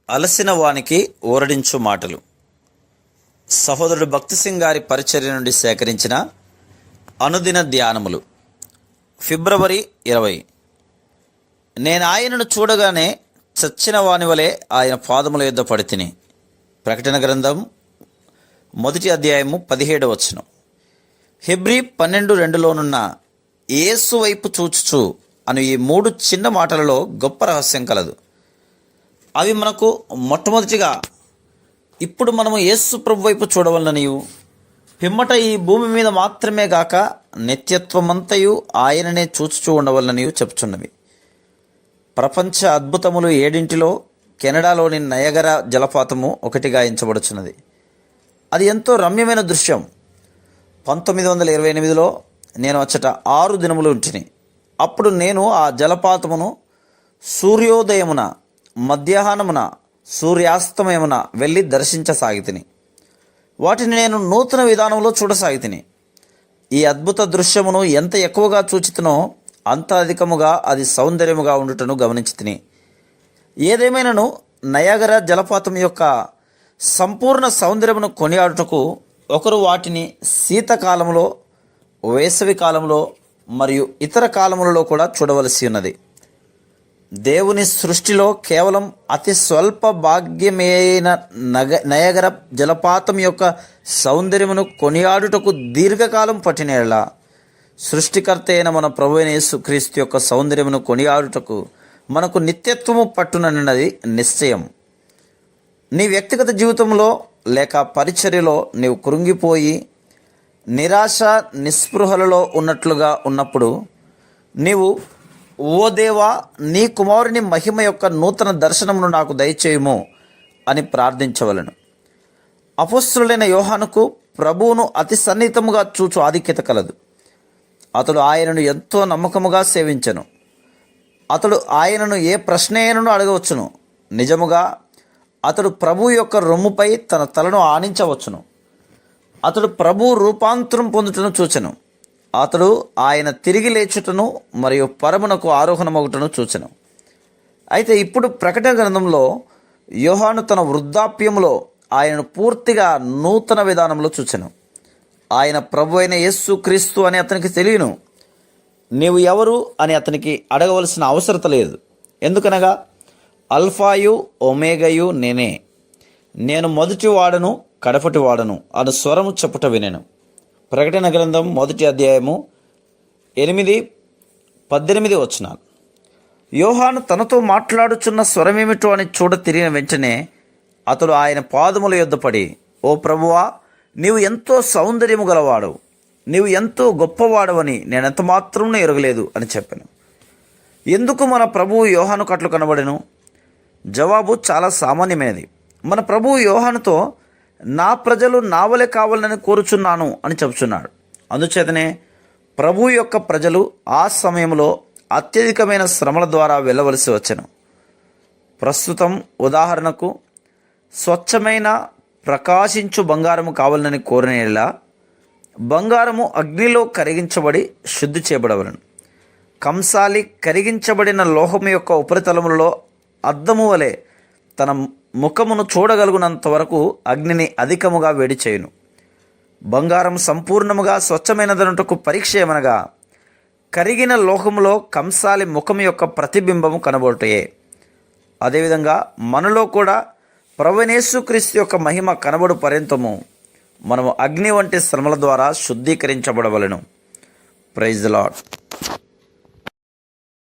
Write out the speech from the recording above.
అలసిన వానికి ఊరడించు మాటలు. సహోదరుడు భక్తి సింగ్ గారి పరిచర్య నుండి సేకరించిన అనుదిన ధ్యానములు. ఫిబ్రవరి 20. నేను ఆయనను చూడగానే చచ్చిన వాని వలె ఆయన పాదముల యొద్ద పడితిని. ప్రకటన గ్రంథం 1వ అధ్యాయము 17వ వచనం. హెబ్రీ 12:2లోనున్న యేసు వైపు చూచుచు అను ఈ 3 చిన్న మాటలలో గొప్ప రహస్యం కలదు. అవి మనకు మొట్టమొదటిగా ఇప్పుడు మనము యేసు ప్రభు వైపు చూడవలననియు, పిమ్మట ఈ భూమి మీద మాత్రమే గాక నిత్యత్వమంతయు ఆయననే చూచుచూ ఉండవలననియు చెప్పుచున్నవి. ప్రపంచ అద్భుతములు 7లో కెనడాలోని నయగరా జలపాతము ఒకటిగా ఎంచబడుచున్నది. అది ఎంతో రమ్యమైన దృశ్యం. 1928లో నేను అచ్చట 6 దినములు ఉంటిని. అప్పుడు నేను ఆ జలపాతమును సూర్యోదయమున, మధ్యాహ్నమున, సూర్యాస్తమయమున వెళ్ళి దర్శించసాగితిని. వాటిని నేను నూతన విధానంలో చూడసాగితిని. ఈ అద్భుత దృశ్యమును ఎంత ఎక్కువగా చూచితినో అంత అధికముగా అది సౌందర్యముగా ఉండుటను గమనించితిని. ఏదేమైనను నయాగరా జలపాతం యొక్క సంపూర్ణ సౌందర్యమును కొనియాడుటకు ఒకరు వాటిని శీతకాలంలో, వేసవి కాలంలో మరియు ఇతర కాలములలో కూడా చూడవలసి ఉన్నది. దేవుని సృష్టిలో కేవలం అతి స్వల్ప భాగ్యమైన నయగర జలపాతం యొక్క సౌందర్యమును కొనియాడుటకు దీర్ఘకాలం పట్టినేలా సృష్టికర్త అయిన మన ప్రభువైన యేసుక్రీస్తు యొక్క సౌందర్యమును కొనియాడుటకు మనకు నిత్యత్వము పట్టునన్నది నిశ్చయం. నీ వ్యక్తిగత జీవితంలో లేక పరిచర్యలో నీవు కృంగిపోయి నిరాశ నిస్పృహలలో ఉన్నట్లుగా ఉన్నప్పుడు నీవు, ఓ దేవా, నీ కుమారుని మహిమ యొక్క నూతన దర్శనమును నాకు దయచేయుము అని ప్రార్థించవలను. అపోస్తలుడైన యోహానుకు ప్రభువును అతి సన్నిహితముగా చూచు ఆధిక్యత కలదు. అతడు ఆయనను ఎంతో నమ్మకముగా సేవించెను. అతడు ఆయనను ఏ ప్రశ్న అయినను అడగవచ్చును. నిజముగా అతడు ప్రభు యొక్క రొమ్ముపై తన తలను ఆనించవచ్చును. అతడు ప్రభు రూపాంతరం పొందుటను చూచెను. అతడు ఆయన తిరిగి లేచుటను మరియు పరమునకు ఆరోహణమగుటను చూచెను. అయితే ఇప్పుడు ప్రకటన గ్రంథంలో యోహాను తన వృద్ధాప్యములో ఆయనను పూర్తిగా నూతన విధానంలో చూచెను. ఆయన ప్రభు అయిన యేసు క్రీస్తు అని అతనికి తెలియను. నీవు ఎవరు అని అతనికి అడగవలసిన అవసరత లేదు. ఎందుకనగా అల్ఫాయు ఒమేగయు నేనే, నేను మొదటి వాడను కడపటి వాడను అను స్వరము చెప్పుట వినెను. ప్రకటన గ్రంథం 1వ అధ్యాయము 8-18 వచనాలు. యోహాను తనతో మాట్లాడుచున్న స్వరమేమిటో అని చూడ తిరిగిన వెంటనే అతడు ఆయన పాదముల యొద్ద పడి, ఓ ప్రభువా, నీవు ఎంతో సౌందర్యము గలవాడవు, నీవు ఎంతో గొప్పవాడవని నేనెంత మాత్రం ఎరగలేదు అని చెప్పాను. ఎందుకు మన ప్రభువు యోహాను కట్లు కనబడెను? జవాబు చాలా సామాన్యమైనది. మన ప్రభువు యోహానుతో, నా ప్రజలు నా వలె కావాలని కోరుచున్నాను అని చెబుతున్నాడు. అందుచేతనే ప్రభు యొక్క ప్రజలు ఆ సమయంలో అత్యధికమైన శ్రమల ద్వారా వెళ్ళవలసి వచ్చెను. ప్రస్తుతం ఉదాహరణకు స్వచ్ఛమైన ప్రకాశించు బంగారము కావాలని కోరినలా బంగారము అగ్నిలో కరిగించబడి శుద్ధి చేయబడవలను. కంసాలి కరిగించబడిన లోహము యొక్క ఉపరితలములలో అద్దము వలె తన ముఖమును చూడగలుగునంత వరకు అగ్నిని అధికముగా వేడి చేయును. బంగారం సంపూర్ణముగా స్వచ్ఛమైనదనుటకు పరీక్ష ఏమనగా కరిగిన లోహములో కంసాలి ముఖము యొక్క ప్రతిబింబము కనబడుటయే. అదేవిధంగా మనలో కూడా ప్రభువైన యేసుక్రీస్తు యొక్క మహిమ కనబడు పర్యంతము మనము అగ్ని వంటి శ్రమల ద్వారా శుద్ధీకరించబడవలెను. Praise the lord.